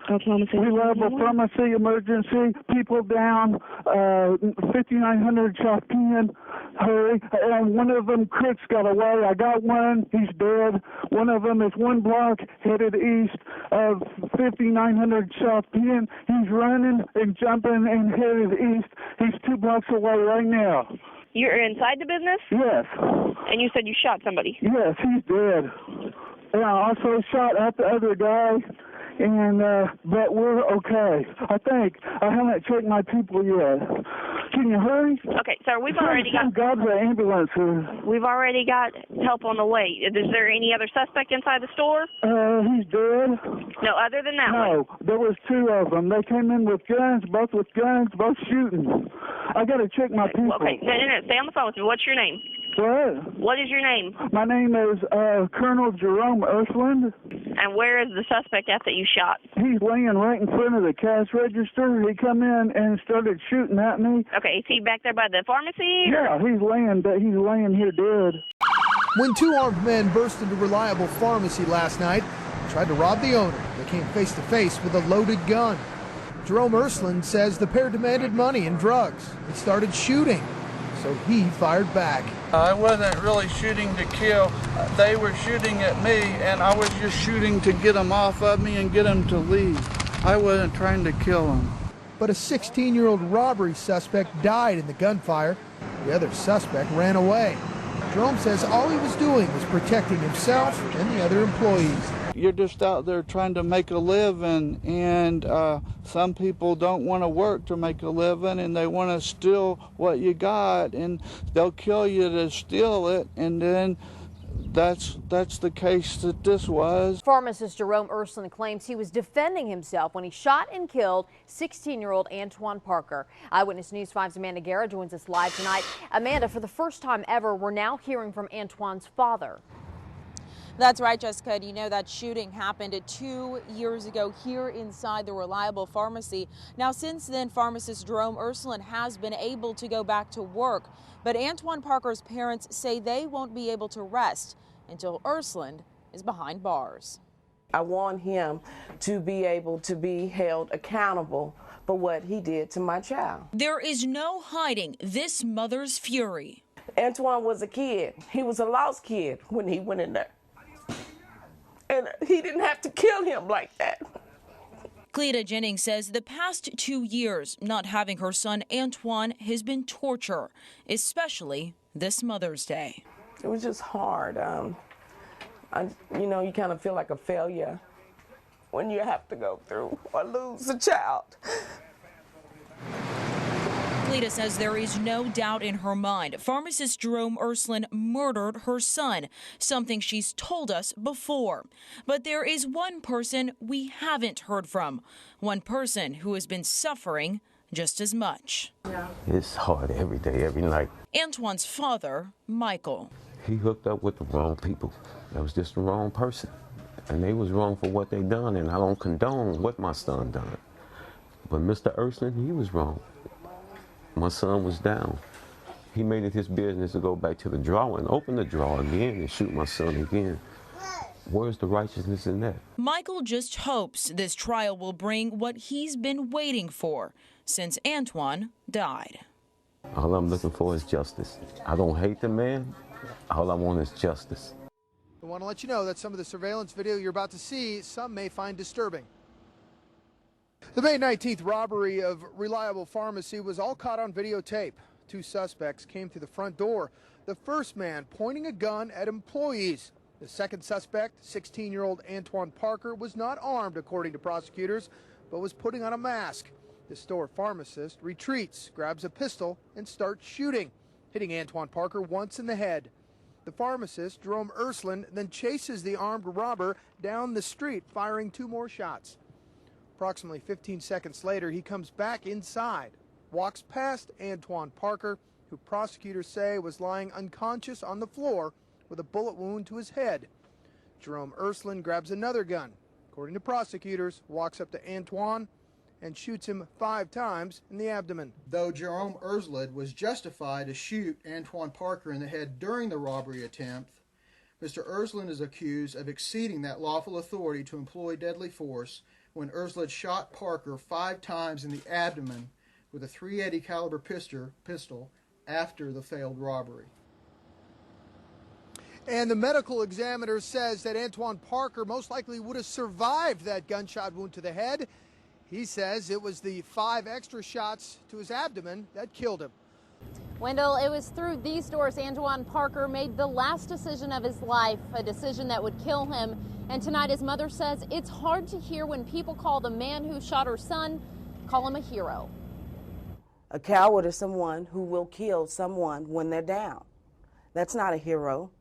Reliable pharmacy emergency. People down. 5900 South Penn. Hurry. And one of them crooks got away. I got one. He's dead. One of them is one block headed east of 5900 South Penn. He's running and jumping and headed east. He's 2 blocks away right now. You're inside the business? Yes. And you said you shot somebody? Yes, he's dead. And I also shot at the other guy, and but we're okay. I think. I haven't checked my people yet. Can you hurry? Okay, sir, we've already got... the ambulance. We've already got help on the way. Is there any other suspect inside the store? He's dead. No, other than that one? No, there was 2 of them. They came in with guns, both shooting. I got to check my people. Okay, no, stay on the phone with me. What's your name? What? What is your name? My name is Colonel Jerome Ersland. And where is the suspect at that you shot? He's laying right in front of the cash register. He come in and started shooting at me. Okay, is he back there by the pharmacy? Yeah, he's laying here dead. When 2 armed men burst into Reliable Pharmacy last night and tried to rob the owner, they came face to face with a loaded gun. Jerome Ersland says the pair demanded money and drugs and started shooting, so he fired back. I wasn't really shooting to kill. They were shooting at me, and I was just shooting to get them off of me and get them to leave. I wasn't trying to kill them. But a 16-year-old robbery suspect died in the gunfire. The other suspect ran away. Jerome says all he was doing was protecting himself and the other employees. You're just out there trying to make a living, and some people don't want to work to make a living, and they want to steal what you got, and they'll kill you to steal it, and then that's the case that this was. Pharmacist Jerome Ersland claims he was defending himself when he shot and killed 16-year-old Antwun Parker. Eyewitness News 5's Amanda Guerra joins us live tonight. Amanda, for the first time ever, we're now hearing from Antwun's father. That's right, Jessica. You know that shooting happened 2 years ago here inside the Reliable Pharmacy. Now, since then, pharmacist Jerome Ersland has been able to go back to work. But Antwun Parker's parents say they won't be able to rest until Ersland is behind bars. I want him to be able to be held accountable for what he did to my child. There is no hiding this mother's fury. Antwun was a kid. He was a lost kid when he went in there. And he didn't have to kill him like that. Cleta Jennings says the past 2 years, not having her son Antwun has been torture, especially this Mother's Day. It was just hard. You kind of feel like a failure when you have to go through or lose a child. Cleta says there is no doubt in her mind pharmacist Jerome Ersland murdered her son, something she's told us before. But there is one person we haven't heard from, one person who has been suffering just as much. It's hard every day, every night. Antwun's father, Michael. He hooked up with the wrong people. That was just the wrong person. And they was wrong for what they done, and I don't condone what my son done. But Mr. Ersland, he was wrong. My son was down. He made it his business to go back to the drawer and open the drawer again and shoot my son again. Where's the righteousness in that? Michael just hopes this trial will bring what he's been waiting for since Antwun died. All I'm looking for is justice. I don't hate the man. All I want is justice. I want to let you know that some of the surveillance video you're about to see, some may find disturbing. The May 19th robbery of Reliable Pharmacy was all caught on videotape. 2 suspects came through the front door, the first man pointing a gun at employees. The second suspect, 16-year-old Antwun Parker, was not armed, according to prosecutors, but was putting on a mask. The store pharmacist retreats, grabs a pistol, and starts shooting, hitting Antwun Parker once in the head. The pharmacist, Jerome Ersland, then chases the armed robber down the street, firing 2 more shots. Approximately 15 seconds later, he comes back inside, walks past Antwun Parker, who prosecutors say was lying unconscious on the floor with a bullet wound to his head. Jerome Ersland grabs another gun. According to prosecutors, walks up to Antwun and shoots him 5 times in the abdomen. Though Jerome Ersland was justified to shoot Antwun Parker in the head during the robbery attempt, Mr. Ersland is accused of exceeding that lawful authority to employ deadly force when Ersland shot Parker 5 times in the abdomen with a .380 caliber pistol after the failed robbery. And the medical examiner says that Antwun Parker most likely would have survived that gunshot wound to the head. He says it was the 5 extra shots to his abdomen that killed him. Wendell, it was through these doors Antwun Parker made the last decision of his life, a decision that would kill him. And tonight his mother says it's hard to hear when people call the man who shot her son, call him a hero. A coward is someone who will kill someone when they're down. That's not a hero.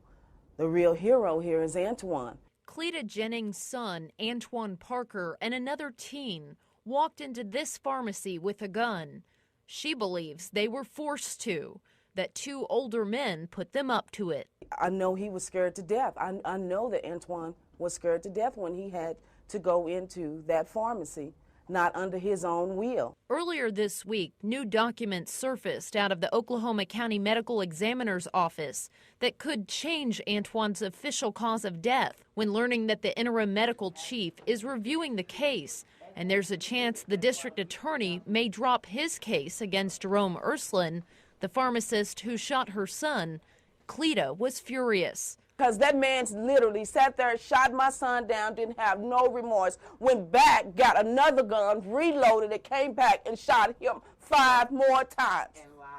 The real hero here is Antwun. Cleta Jennings' son, Antwun Parker, and another teen walked into this pharmacy with a gun. She believes they were forced to, that 2 older men put them up to it. I know he was scared to death. I know that Antwun was scared to death when he had to go into that pharmacy, not under his own will. Earlier this week, new documents surfaced out of the Oklahoma County Medical Examiner's Office that could change Antwun's official cause of death when learning that the interim medical chief is reviewing the case. And there's a chance the district attorney may drop his case against Jerome Ersland, the pharmacist who shot her son. Cleta was furious. Because that man literally sat there, shot my son down, didn't have no remorse, went back, got another gun, reloaded it, came back and shot him 5 more times.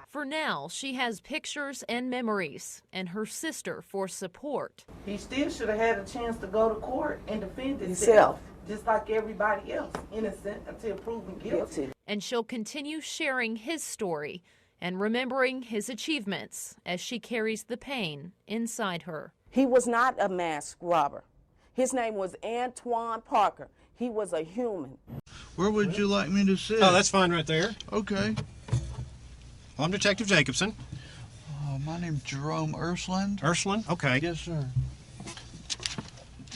For now, she has pictures and memories, and her sister for support. He still should have had a chance to go to court and defend himself. Just like everybody else, innocent until proven guilty. And she'll continue sharing his story and remembering his achievements as she carries the pain inside her. He was not a masked robber. His name was Antwun Parker. He was a human. Where would you like me to sit? Oh, that's fine right there. Okay. I'm Detective Jacobson. My name's Jerome Ersland. Ersland? Okay. Yes, sir.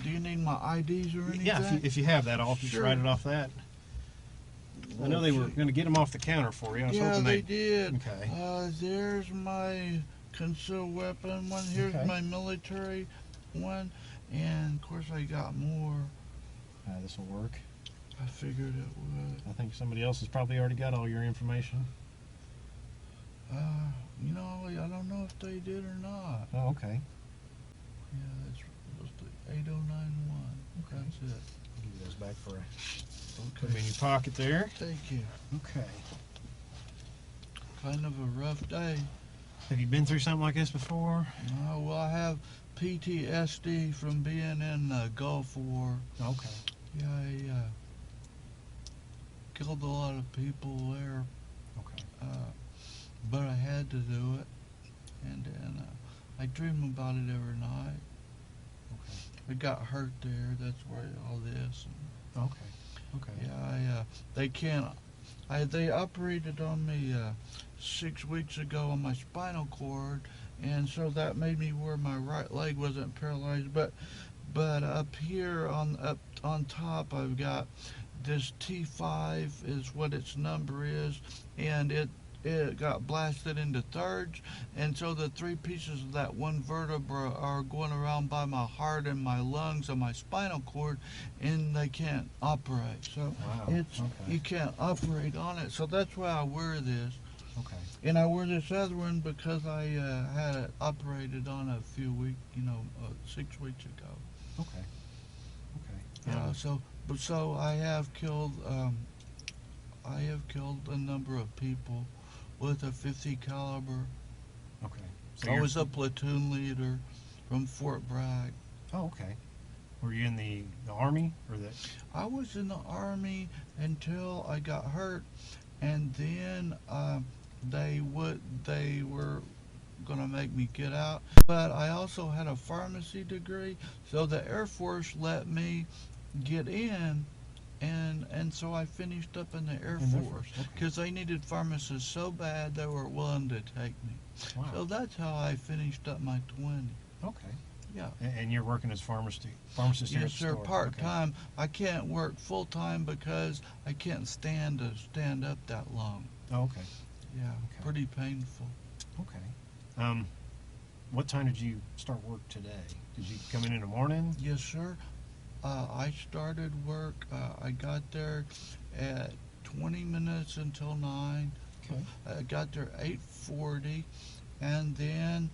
Do you need my IDs or anything? Yeah, if you have that, I'll just write it off that. I know they were going to get them off the counter for you. I was hoping they did. Okay. There's my concealed weapon one. Here's my military one. And, of course, I got more. This will work. I figured it would. I think somebody else has probably already got all your information. You know, I don't know if they did or not. Oh, okay. Yeah, that's supposed to 8091. Okay. That's it. I'll give you those back for put them in your pocket there. Thank you. Okay. Kind of a rough day. Have you been through something like this before? No, well, I have PTSD from being in the Gulf War. Okay. Yeah, I killed a lot of people there. Okay. But I had to do it. And then I dream about it every night. Okay. I got hurt there. That's where all this. Okay. Okay. Yeah, they operated on me 6 weeks ago on my spinal cord, and so that made me where my right leg wasn't paralyzed. But up here on top, I've got this T5 is what its number is, and it got blasted into thirds, and so the 3 pieces of that one vertebra are going around by my heart and my lungs and my spinal cord, and they can't operate. So you can't operate on it. So that's why I wear this. Okay. And I wear this other one because I had it operated on a few weeks, 6 weeks ago. Okay. Okay. Yeah. So I have killed a number of people with a .50 caliber. Okay. So I was a platoon leader from Fort Bragg. Oh, okay. Were you in the Army or the? I was in the Army until I got hurt, and then they were gonna make me get out. But I also had a pharmacy degree, so the Air Force let me get in. And so I finished up in the Air Force because they needed pharmacists so bad they were willing to take me. Wow. So that's how I finished up my 20. Okay. Yeah. And you're working as pharmacist here yes, at the sir, store. part-time. Okay. I can't work full-time because I can't stand to stand up that long. Oh, okay. Yeah, pretty painful. Okay. What time did you start work today? Did you come in the morning? Yes, sir. I started work. I got there at 20 minutes until 9. Okay. I got there 8:40, and then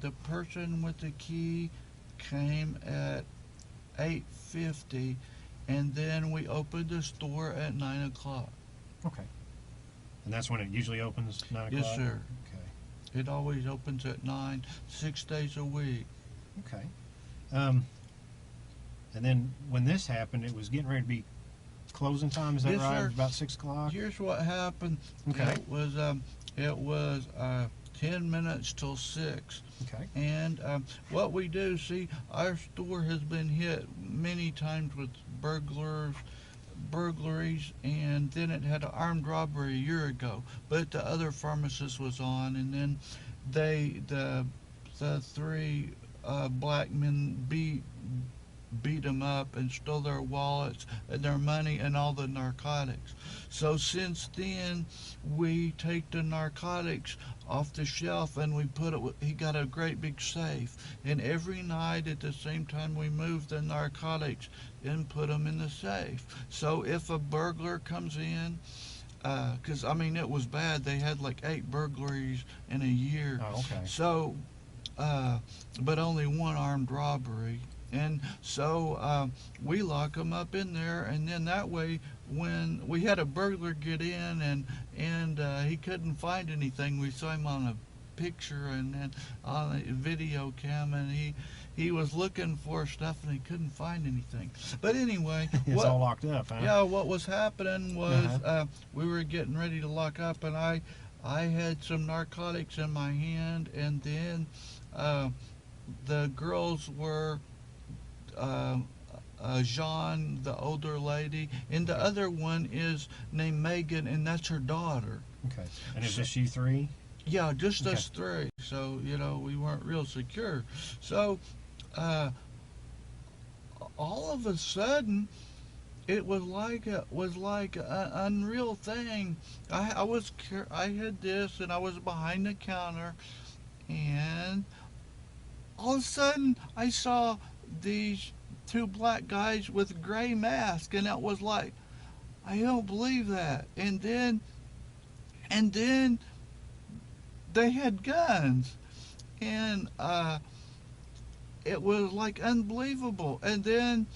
the person with the key came at 8:50, and then we opened the store at 9 o'clock. Okay. And that's when it usually opens, 9 o'clock? Yes, sir. Okay. It always opens at 9, 6 days a week. Okay. And then when this happened, it was getting ready to be closing time. Is that Yes, right? sir. It was about 6 o'clock. Here's what happened. Okay. It was 10 minutes till 6. Okay. And what we do, see, our store has been hit many times with burglaries, and then it had an armed robbery a year ago. But the other pharmacist was on, and then the 3 black men beat them up and stole their wallets and their money and all the narcotics. So since then, we take the narcotics off the shelf and we put it, he got a great big safe, and every night at the same time we move the narcotics and put them in the safe. So if a burglar comes in, because I mean it was bad, they had like 8 burglaries in a year. Oh, okay. So but only 1 armed robbery. And so we lock them up in there, and then that way, when we had a burglar get in and he couldn't find anything, we saw him on a picture and then on a video cam, and he was looking for stuff and he couldn't find anything. But anyway, it's all locked up, huh? Yeah, what was happening was we were getting ready to lock up, and I had some narcotics in my hand, and then the girls were Jean, the older lady, and the other one is named Megan, and that's her daughter. Okay. And is this you 3? Yeah, just us 3. So, you know, we weren't real secure. So, all of a sudden, it was like an unreal thing. I had this, and I was behind the counter, and all of a sudden, I saw these 2 black guys with gray masks, and it was like, I don't believe that. And then they had guns, and it was like unbelievable. And then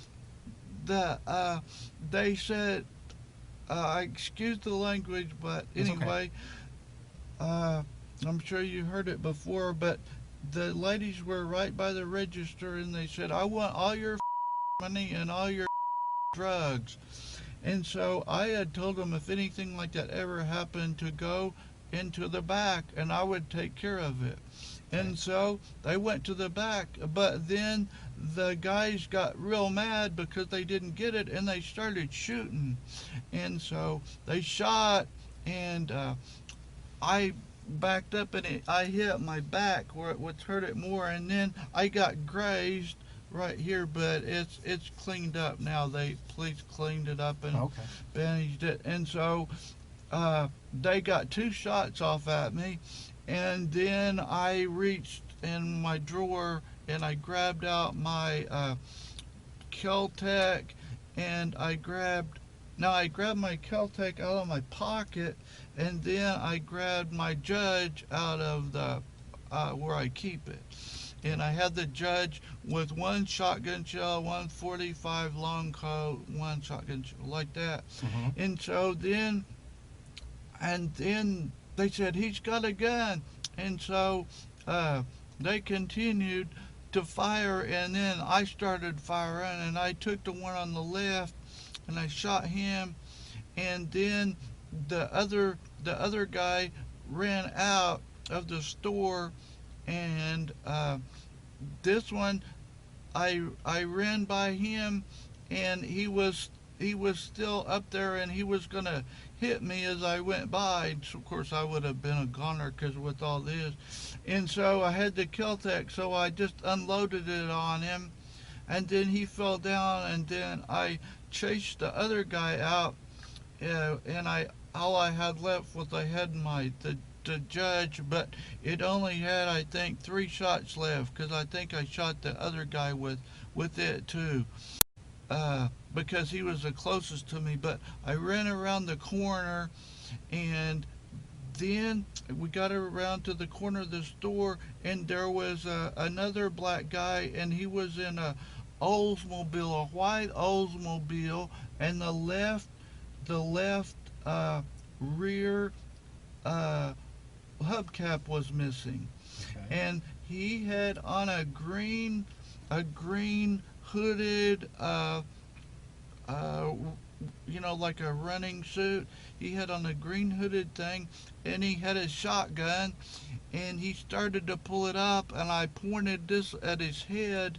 they said, excuse the language, but anyway, I'm sure you heard it before, but the ladies were right by the register, and they said, I want all your money and all your drugs. And so I had told them if anything like that ever happened, to go into the back and I would take care of it. And so they went to the back, but then the guys got real mad because they didn't get it, and they started shooting. And so they shot, and I backed up, and I hit my back where it would hurt it more, and then I got grazed right here, but it's cleaned up now. Police cleaned it up and bandaged it, and so they got 2 shots off at me, and then I reached in my drawer and I grabbed out my Keltec, and I grabbed my Keltec out of my pocket, and then I grabbed my Judge out of the where I keep it. And I had the Judge with 1 shotgun shell, 1 .45 long coat, 1 shotgun shell, like that. And so then they said, he's got a gun. And so they continued to fire, and then I started firing, and I took the one on the left and I shot him, and then the other guy ran out of the store, and this one I ran by him, and he was still up there, and he was gonna hit me as I went by. So of course I would have been a goner because with all this, and so I had the Keltec, so I just unloaded it on him, and then he fell down, and then I chased the other guy out, and all I had left was I had the the judge, but it only had, I think, 3 shots left, because I think I shot the other guy with it too, because he was the closest to me. But I ran around the corner, and then we got around to the corner of the store, and there was another black guy, and he was in a Oldsmobile, a white Oldsmobile, and the left rear hubcap was missing. Okay. And he had on a green hooded like a running suit. He had on a green hooded thing, and he had a shotgun, and he started to pull it up, and I pointed this at his head,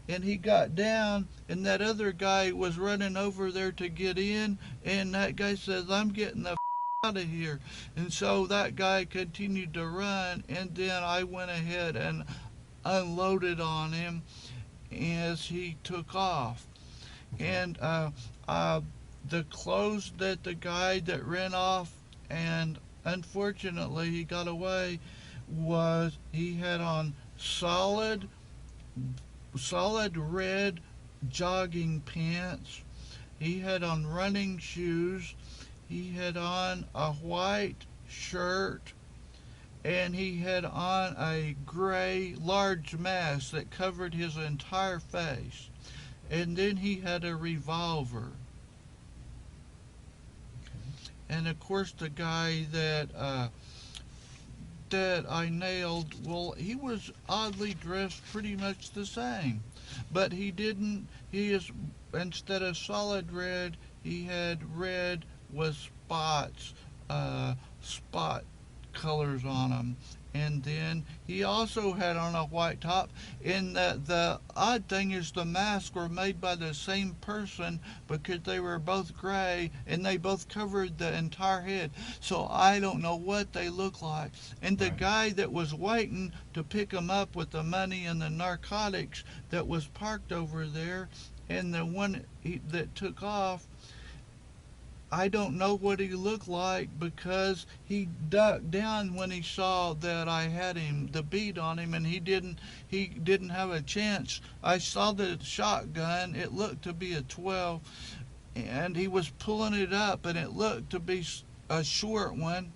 and he got down, and that other guy was running over there to get in, and that guy says, "I'm getting the out of here." And so that guy continued to run, and then I went ahead and unloaded on him as he took off. And the clothes that the guy that ran off, and unfortunately he got away, was he had on solid red jogging pants. He had on running shoes. He had on a white shirt, and he had on a gray large mask that covered his entire face. And then he had a revolver. Okay. And of course the guy that I nailed, well, he was oddly dressed pretty much the same. But instead of solid red, he had red with spots, spot colors on him. And then he also had on a white top. And the odd thing is the masks were made by the same person, because they were both gray and they both covered the entire head. So I don't know what they look like. And the guy that was waiting to pick him up with the money and the narcotics that was parked over there, and the one that took off, I don't know what he looked like, because he ducked down when he saw that I had the bead on him, and he didn't have a chance. I saw the shotgun. It looked to be a 12, and he was pulling it up, and it looked to be a short one,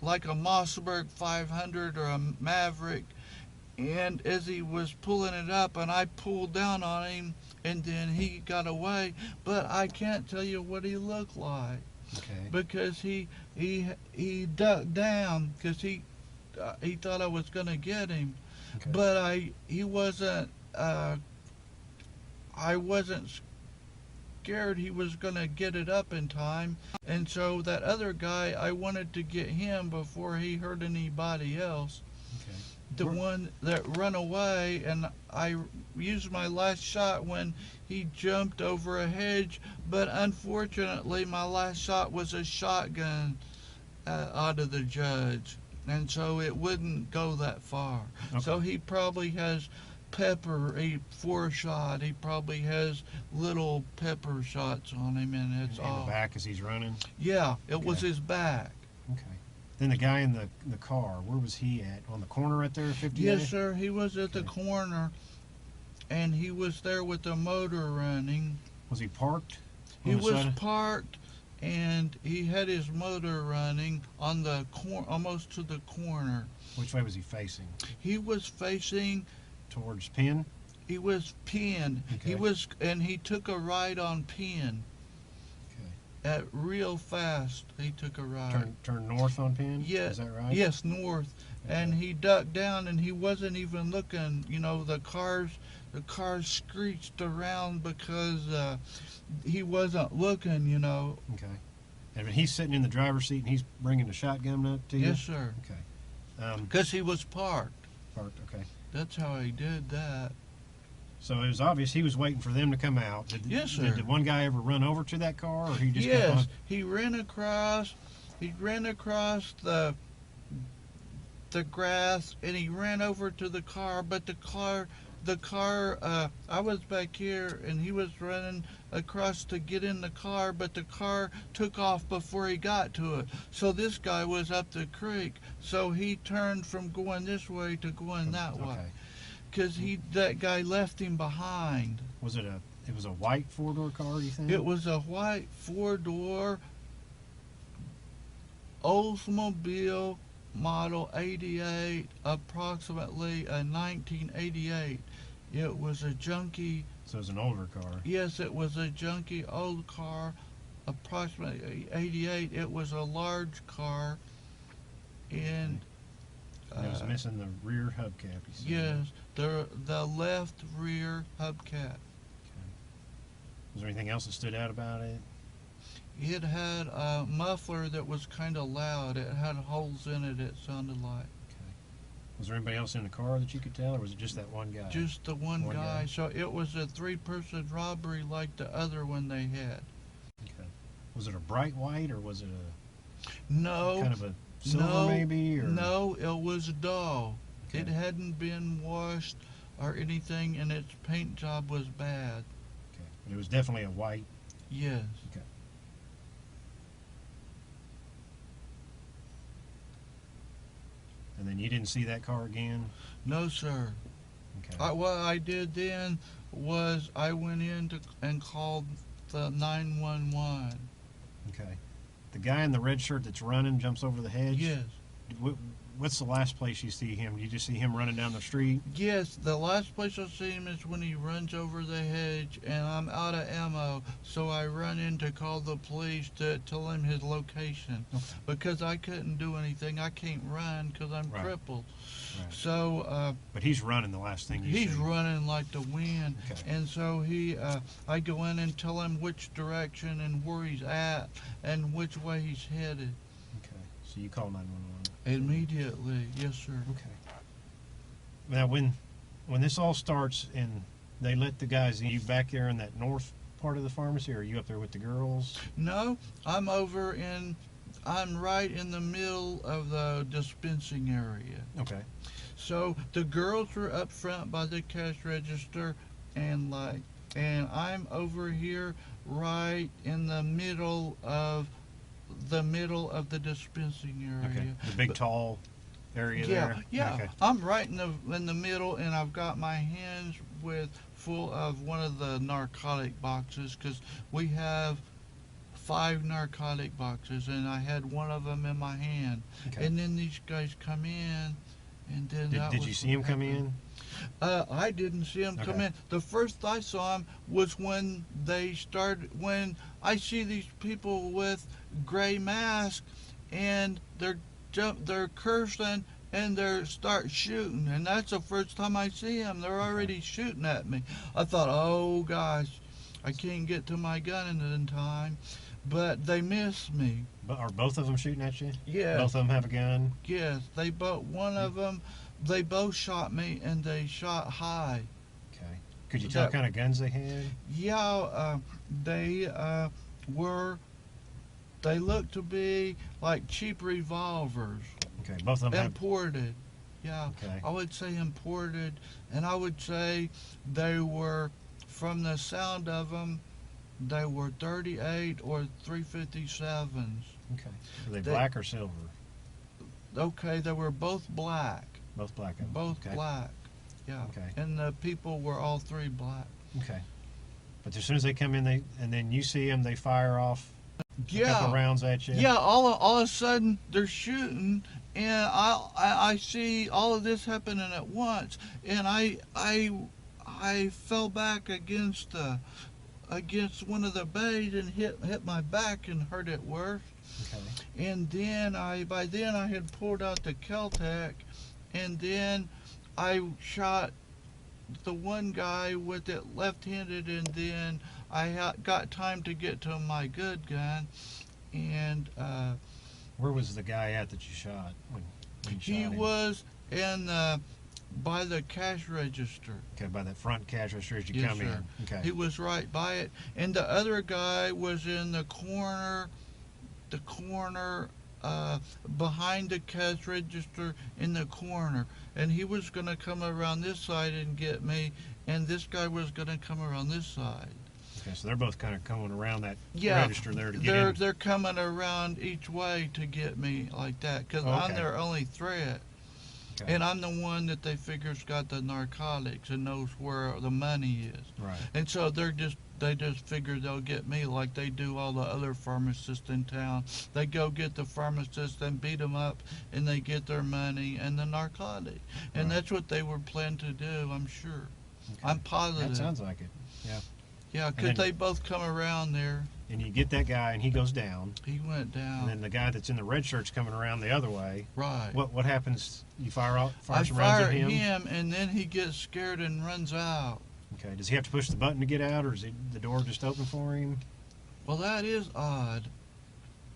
like a Mossberg 500 or a Maverick. And as he was pulling it up, and I pulled down on him, and then he got away. But I can't tell you what he looked like. Okay. Because he ducked down, because he thought I was gonna get him. Okay. But I wasn't scared he was gonna get it up in time. And so that other guy, I wanted to get him before he hurt anybody else. Okay. The one that ran away, and I used my last shot when he jumped over a hedge, but unfortunately my last shot was a shotgun out of the judge, and so it wouldn't go that far. Okay. So he probably has pepper, a 4-shot, he probably has little pepper shots on him, and it's all. In the back as he's running? Yeah, it was his back. Okay. Then the guy in the car, where was he at? On the corner right there, 58? Yes, sir. He was at the corner, and he was there with the motor running. Was he parked? He was parked, and he had his motor running on the almost to the corner. Which way was he facing? He was facing towards Penn. He was Penn. Okay. He took a ride on Penn. At real fast, he took a ride. Turn north on Penn? Yeah. Is that right? Yes, north. Okay. And he ducked down, and he wasn't even looking. You know, the cars screeched around because he wasn't looking, you know. Okay. And he's sitting in the driver's seat, and he's bringing the shotgun up to you? Yes, sir. Okay. Because he was parked. Parked, okay. That's how he did that. So it was obvious he was waiting for them to come out. Yes, sir. Did one guy ever run over to that car, or he just kept on? Yes, he ran across the grass, and he ran over to the car. But the car, I was back here, and he was running across to get in the car, but the car took off before he got to it. So this guy was up the creek, so he turned from going this way to going that way. Because that guy left him behind. It was a white four-door car, you think? It was a white four-door Oldsmobile model 88, approximately a 1988. It was a junky. So it was an older car. Yes, it was a junky old car, approximately 88. It was a large car, and it was missing the rear hubcap. Yes, the left rear hubcap. Okay. Was there anything else that stood out about it? It had a muffler that was kind of loud. It had holes in it, it sounded like. Okay. Was there anybody else in the car that you could tell, or was it just that one guy? Just the one guy. So it was a three-person robbery like the other one they had. Okay. Was it a bright white, or was it No. kind of a silver maybe? Or? No, it was dull. Okay. It hadn't been washed or anything, and its paint job was bad. Okay. But it was definitely a white? Yes. Okay. And then you didn't see that car again? No, sir. Okay. What I did then was I went in and called the 911. Okay. The guy in the red shirt that's running jumps over the hedge? Yes. What's the last place you see him? You just see him running down the street? Yes, the last place I see him is when he runs over the hedge, and I'm out of ammo, so I run in to call the police to tell him his location. Okay. Because I couldn't do anything. I can't run because I'm crippled. Right. So, but he's running the last thing you see. He's running like the wind. Okay. And so I go in and tell him which direction and where he's at and which way he's headed. Okay. So you call 911. Immediately, yes, sir. Okay. Now, when this all starts and they let the guys, are you back there in that north part of the pharmacy, or are you up there with the girls? No, I'm right in the middle of the dispensing area. Okay. So the girls were up front by the cash register, and I'm over here right in the middle of the dispensing area. Okay. The big tall area there. Yeah. Okay. I'm right in the middle, and I've got my hands full of one of the narcotic boxes, because we have 5 narcotic boxes, and I had one of them in my hand. Okay. And then these guys come in, and then did you see him come in? I didn't see him come in. The first I saw him was when I see these people with gray masks, and they're cursing and they start shooting, and that's the first time I see them. They're already shooting at me. I thought, oh gosh, I can't get to my gun in time, but they missed me. But are both of them shooting at you? Yeah. Both of them have a gun? Yes, they both shot me, and they shot high. Okay. Could you tell what kind of guns they had? Yeah, they looked to be like cheap revolvers. Okay, both of them imported. Yeah, okay. I would say imported, and I would say they were, from the sound of them, they were 38 or 357s. Okay. Were they black or silver? Okay, they were both black. Both black. Both black. Yeah. Okay. And the people were all 3 black. Okay. But as soon as they come in, and then you see them, they fire off a couple rounds at you. Yeah. All of a sudden they're shooting, and I see all of this happening at once, and I fell back against one of the bays and hit my back and hurt it worse. Okay. And then by then I had pulled out the Kel-Tec, and then I shot the one guy with it left-handed, and then I got time to get to my good gun. And where was the guy at that you shot when you shot him? He was in by the cash register. Okay, by that front cash register as you come in. Okay. He was right by it, and the other guy was in the corner behind the cash register in the corner, and he was going to come around this side and get me, and this guy was going to come around this side. Okay, so they're both kind of coming around that Yeah, register there to get in. they're coming around each way to get me like that, because I'm their only threat. Okay. And I'm the one that they figure's got the narcotics and knows where the money is. Right. And so they just figure they'll get me like they do all the other pharmacists in town. They go get the pharmacist and beat them up, and they get their money and the narcotic. And that's what they were planning to do, I'm sure. Okay. I'm positive. That sounds like it. Yeah. Yeah, because they both come around there. And you get that guy, and he goes down. He went down. And then the guy that's in the red shirt's coming around the other way. Right. What happens? You fire some rounds fire at him? him, and then he gets scared and runs out. Okay. Does he have to push the button to get out, or is the door just open for him? Well, that is odd.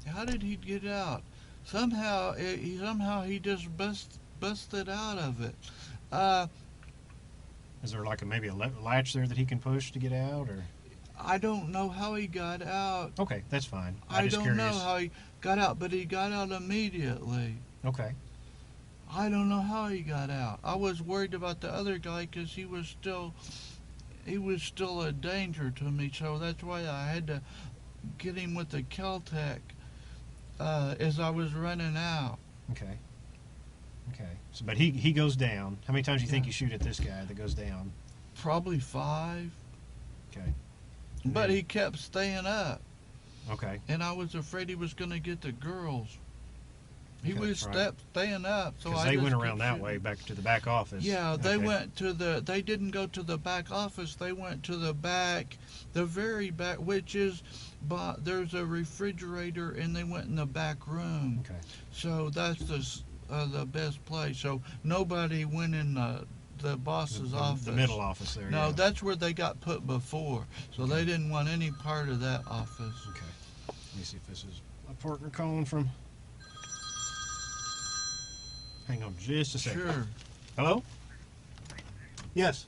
How did he get out? Somehow he just busted out of it. Is there like maybe a latch there that he can push to get out, or? I don't know how he got out. Okay, that's fine. I don't know how he got out, but he got out immediately. Okay. I don't know how he got out. I was worried about the other guy because he was still a danger to me, so that's why I had to get him with the Kel-Tec as I was running out. Okay. Okay. So, but he goes down. How many times do you think you shoot at this guy that goes down? Probably 5. Okay. But he kept staying up. Okay. And I was afraid he was going to get the girls. He Okay, was staying up. So they went around that way back to the back office. Yeah, they went to they didn't go to the back office. They went to the back, the very back, which is, there's a refrigerator, and they went in the back room. Okay. So that's the best place. So nobody went in the boss's office. The middle office there. No, yeah. that's where they got put before. So they didn't want any part of that office. Okay. Let me see if this is a partner calling from. Hang on just a second. Sure. Hello? Yes.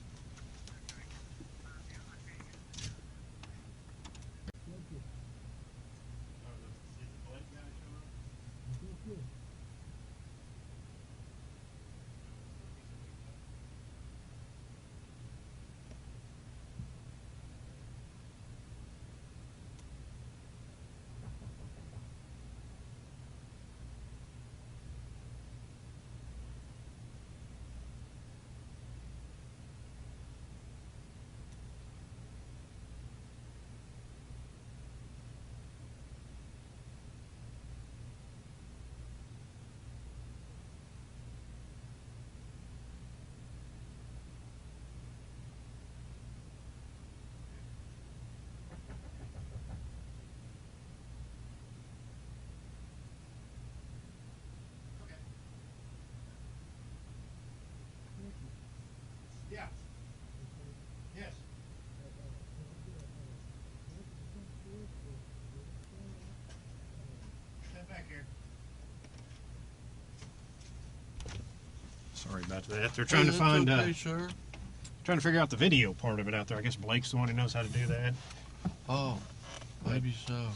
Yeah. Yes. Step back here. Sorry about that. They're trying to find. Okay, sir. Trying to figure out the video part of it out there. I guess Blake's the one who knows how to do that. Oh, maybe so.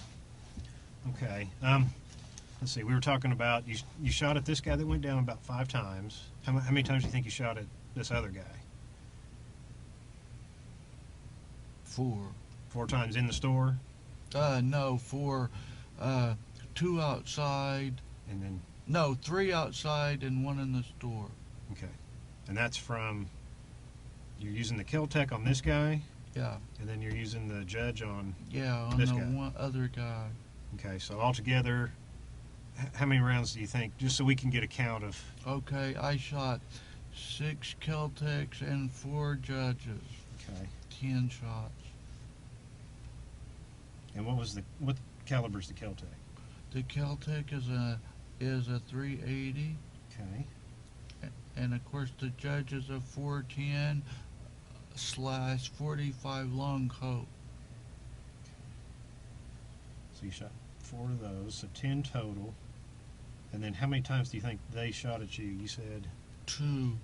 Okay. Let's see. We were talking about you shot at this guy that went down about 5 times. How many times do you think you shot at this other guy? 4. 4 times in the store? No, 4. 2 outside. And then? No, 3 outside and 1 in the store. Okay. And that's from, you're using the Kel-Tec on this guy? Yeah. And then you're using the Judge on on this the guy. one other guy. Okay, so altogether, how many rounds do you think, just so we can get a count of? Okay, I shot 6 Kel-Tecs and 4 Judges. Okay. 10 shots. And what caliber's the Kel-Tec? The Kel-Tec is a 380. Okay. And of course the Judge is a 410/45 long coat. So you shot 4 of those, so 10 total. And then how many times do you think they shot at you? You said 2,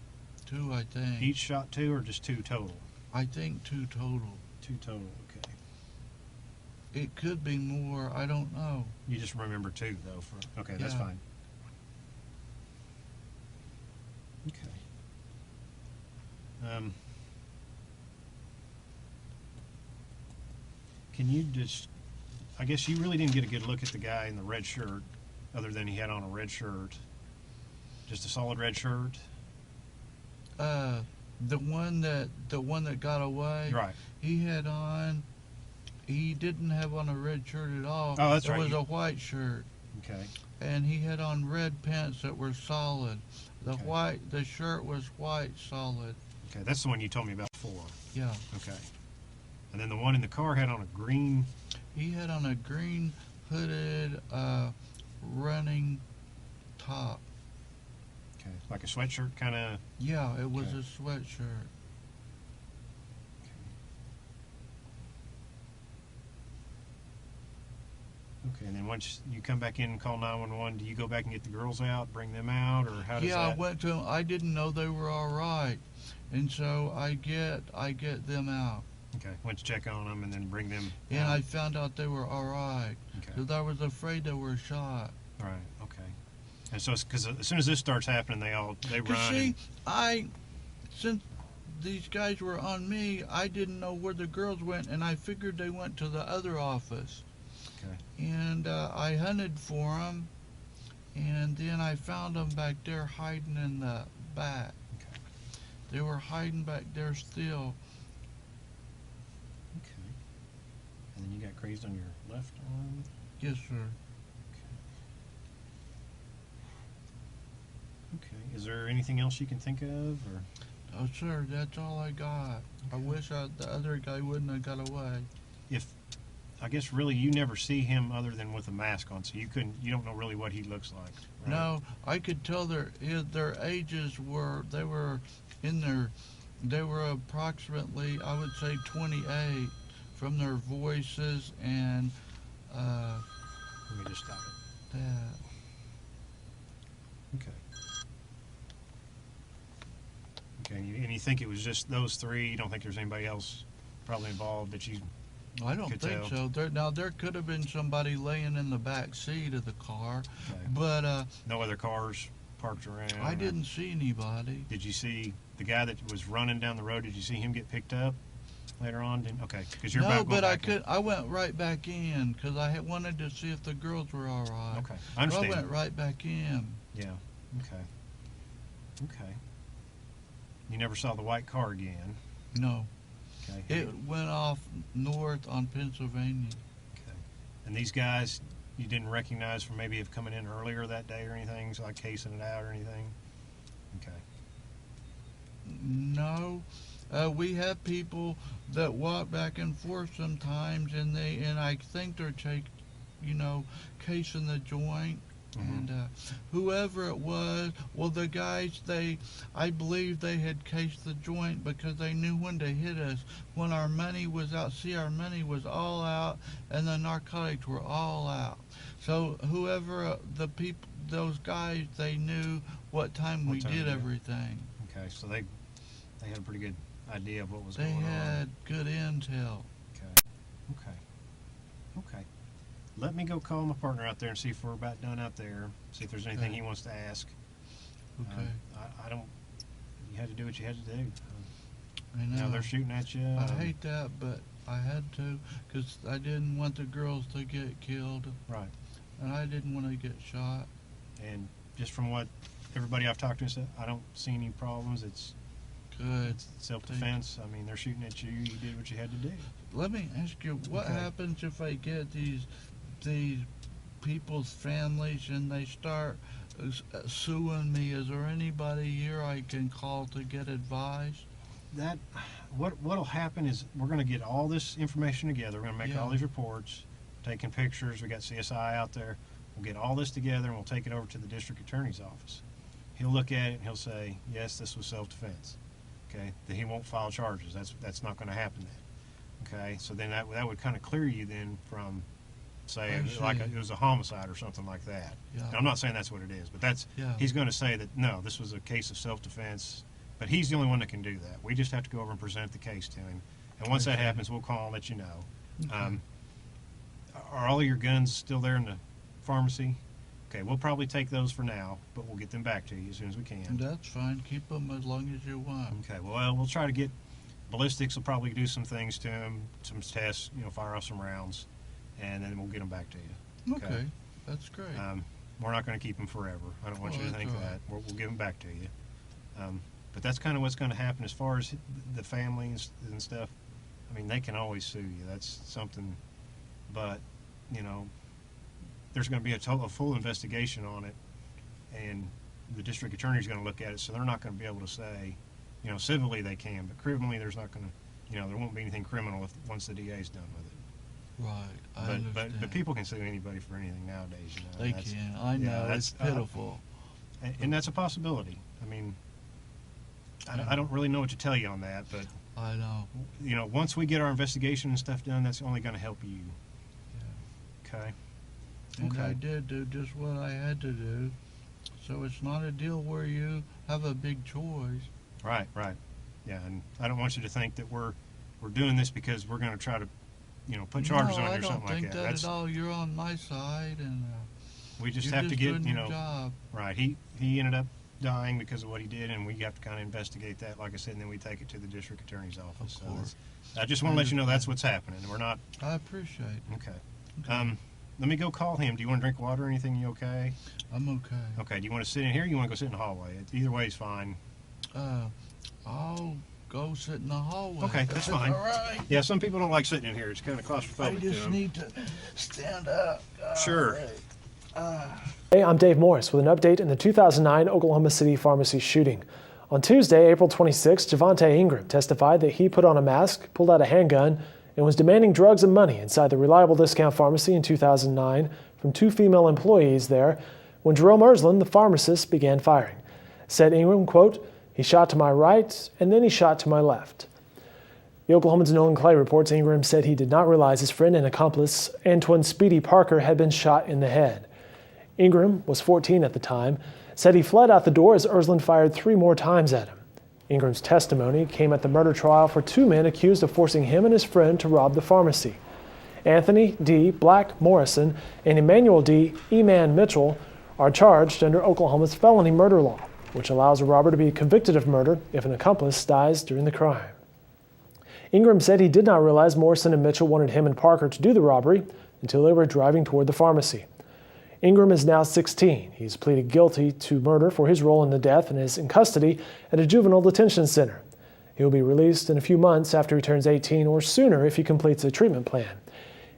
I think. Each shot 2 or just 2 total? I think 2 total. 2 total, okay. It could be more, I don't know. You just remember 2 though. Okay, that's fine. Okay. Can you just, I guess you really didn't get a good look at the guy in the red shirt, other than he had on a red shirt. Just a solid red shirt? The one that got away, Right. He didn't have on a red shirt at all. Oh, that's right. It was a white shirt. Okay. And he had on red pants that were solid. Okay. The shirt was white, solid. Okay, that's the one you told me about before. Yeah. Okay. And then the one in the car had on a green... He had on a green hooded running top. Okay, like a sweatshirt kind of... Yeah, it was a sweatshirt. Okay, and then once you come back in and call 911, do you go back and get the girls out, bring them out, or how does that? Yeah, I went to them. I didn't know they were all right, and so I get them out. Okay, went to check on them and then bring them And out. I found out they were all right. Okay. Because I was afraid they were shot. Right. Okay. And so, because as soon as this starts happening, they run. See, since these guys were on me, I didn't know where the girls went, and I figured they went to the other office. Okay. And I hunted for them, and then I found them back there hiding in the back. Okay. They were hiding back there still. Okay. And then you got grazed on your left arm. Yes, sir. Okay. Is there anything else you can think of, or? Oh, sir, that's all I got. Okay. I wish the other guy wouldn't have got away. I guess really you never see him other than with a mask on, so you don't know really what he looks like. Right? No, I could tell their ages were, they were approximately, I would say 28 from their voices and Let me just stop it. that. Okay. Okay, and you think it was just those three? You don't think there's anybody else probably involved that you I don't could think tell? so. There could have been somebody laying in the back seat of the car, Okay. but No other cars parked around? I didn't see anybody. Did you see the guy that was running down the road? Did you see him get picked up later on? Okay, because you're No, about but I went right back in because I wanted to see if the girls were all right. Okay, I understand. So I went right back in. Yeah. Okay. Okay. You never saw the white car again? No. Okay. It went off north on Pennsylvania. Okay. And these guys you didn't recognize from maybe have coming in earlier that day or anything, so like casing it out or anything? Okay. No. We have people that walk back and forth sometimes, and I think they're casing the joint. Mm-hmm. And whoever it was, well, the guys, I believe they had cased the joint because they knew when to hit us. When our money was out, our money was all out, and the narcotics were all out. So whoever those guys, they knew what time we did everything. Okay, so they had a pretty good idea of what was They going on. had good intel. Okay. Let me go call my partner out there and see if we're about done out there. See if there's anything he wants to ask. Okay. I don't. You had to do what you had to do. I know. Now they're shooting at you. I hate that, but I had to because I didn't want the girls to get killed. Right. And I didn't want to get shot. And just from what everybody I've talked to said, I don't see any problems. It's good. It's self-defense. I mean, they're shooting at you. You did what you had to do. Let me ask you, what happens if I get these people's families and they start suing me? Is there anybody here I can call to get advice? What'll happen is we're going to get all this information together. We're going to make all these reports, taking pictures. We got CSI out there. We'll get all this together and we'll take it over to the district attorney's office. He'll look at it and he'll say, yes, this was self-defense. Okay, that he won't file charges. That's not going to happen then. Okay, so then that would kind of clear you then from, say, like it was a homicide or something like that. Yeah. Now, I'm not saying that's what it is, but he's going to say that no, this was a case of self-defense. But he's the only one that can do that. We just have to go over and present the case to him. And once that happens, we'll call and let you know. Okay. Are all of your guns still there in the pharmacy? Okay, we'll probably take those for now, but we'll get them back to you as soon as we can. That's fine. Keep them as long as you want. Okay, well, we'll try to get ballistics will probably do some things to him, some tests, fire off some rounds, and then we'll get him back to you. Okay, that's great. We're not going to keep him forever. I don't want you to think that. We'll give him back to you. But that's kind of what's going to happen as far as the families and stuff. I mean, they can always sue you. That's something, but, there's going to be a full investigation on it, and the district attorney's going to look at it, so they're not going to be able to say, civilly they can, but criminally there's not going to, there won't be anything criminal once the DA's done with it. Right, I understand. But people can sue anybody for anything nowadays. They can. I know. It's pitiful. And that's a possibility. I mean, I don't really know what to tell you on that, but I know. Once we get our investigation and stuff done, that's only going to help you. Yeah. Okay. And I did do just what I had to do. So it's not a deal where you have a big choice. Right. Yeah, and I don't want you to think that we're doing this because we're going to try to, put charges on you or something like that. No, I don't think that at all. You're on my side, and we just have to get, your job. Right. He ended up dying because of what he did, and we have to kind of investigate that, like I said, and then we take it to the district attorney's office. Of course. So I just want to let you know that's what's happening. We're not. I appreciate it. Okay. Let me go call him. Do you want to drink water or anything? You okay? I'm okay. Okay. Do you want to sit in here or you want to go sit in the hallway? Either way is fine. I'll go sit in the hallway. Okay, that's fine. All right. Yeah, some people don't like sitting in here. It's kind of claustrophobic. I just need to stand up. Sure. Hey, I'm Dave Morris with an update in the 2009 Oklahoma City pharmacy shooting. On Tuesday, April 26, Jevontai Ingram testified that he put on a mask, pulled out a handgun, and was demanding drugs and money inside the Reliable Discount Pharmacy in 2009 from 2 female employees there when Jerome Ersland, the pharmacist, began firing. Said Ingram, quote, "He shot to my right and then he shot to my left." The Oklahoman's Nolan Clay reports Ingram said he did not realize his friend and accomplice, Antwun "Speedy" Parker, had been shot in the head. Ingram was 14 at the time, said he fled out the door as Ersland fired 3 more times at him. Ingram's testimony came at the murder trial for 2 men accused of forcing him and his friend to rob the pharmacy. Anthony D. Black Morrison and Emmanuel D. E-Man Mitchell are charged under Oklahoma's felony murder law, which allows a robber to be convicted of murder if an accomplice dies during the crime. Ingram said he did not realize Morrison and Mitchell wanted him and Parker to do the robbery until they were driving toward the pharmacy. Ingram is now 16. He's pleaded guilty to murder for his role in the death and is in custody at a juvenile detention center. He will be released in a few months after he turns 18 or sooner if he completes a treatment plan.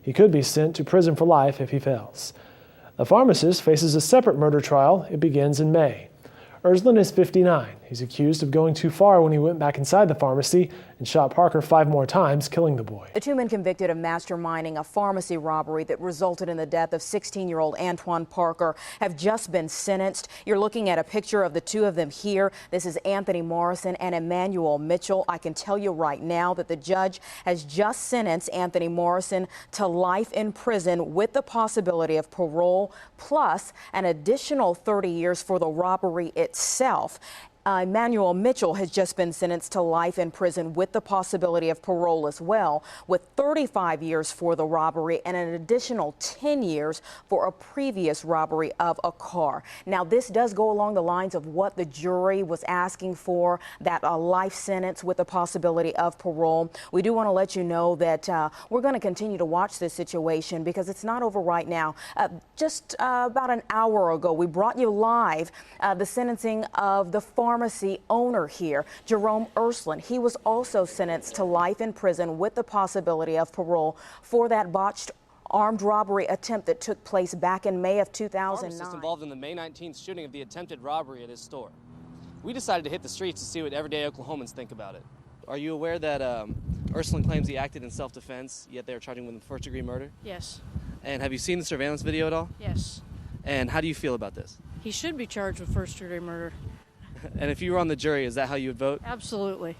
He could be sent to prison for life if he fails. The pharmacist faces a separate murder trial. It begins in May. Ersland is 59. He's accused of going too far when he went back inside the pharmacy and shot Parker 5 more times, killing the boy. The 2 men convicted of masterminding a pharmacy robbery that resulted in the death of 16-year-old Antwun Parker have just been sentenced. You're looking at a picture of the 2 of them here. This is Anthony Morrison and Emmanuel Mitchell. I can tell you right now that the judge has just sentenced Anthony Morrison to life in prison with the possibility of parole, plus an additional 30 years for the robbery itself. Emmanuel Mitchell has just been sentenced to life in prison with the possibility of parole as well, with 35 years for the robbery and an additional 10 years for a previous robbery of a car. Now, this does go along the lines of what the jury was asking for, that a life sentence with the possibility of parole. We do want to let you know that we're going to continue to watch this situation because it's not over right now. Just about an hour ago, we brought you live the sentencing of the pharmacy owner here, Jerome Ersland. He was also sentenced to life in prison with the possibility of parole for that botched armed robbery attempt that took place back in May of 2009. Pharmacist involved in the May 19th shooting of the attempted robbery at his store. We decided to hit the streets to see what everyday Oklahomans think about it. Are you aware that Ersland claims he acted in self-defense, yet they're charging him with first-degree murder? Yes. And have you seen the surveillance video at all? Yes. And how do you feel about this? He should be charged with first-degree murder. And if you were on the jury, is that how you would vote? Absolutely.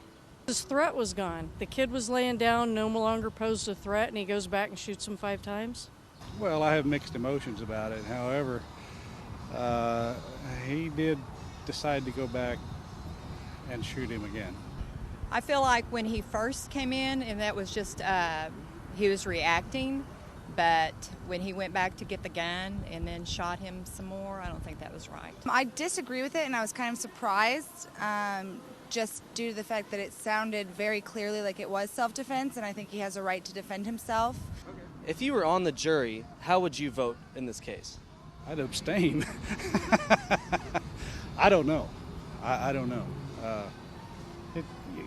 His threat was gone. The kid was laying down, no longer posed a threat, and he goes back and shoots him 5 times. Well, I have mixed emotions about it. However, he did decide to go back and shoot him again. I feel like when he first came in, and that was just, he was reacting, but when he went back to get the gun and then shot him some more, I don't think that was right. I disagree with it, and I was kind of surprised just due to the fact that it sounded very clearly like it was self-defense, and I think he has a right to defend himself. If you were on the jury, how would you vote in this case? I'd abstain. I don't know. I don't know.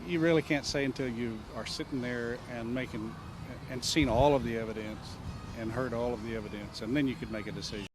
You really can't say until you are sitting there and seen all of the evidence and heard all of the evidence, and then you could make a decision.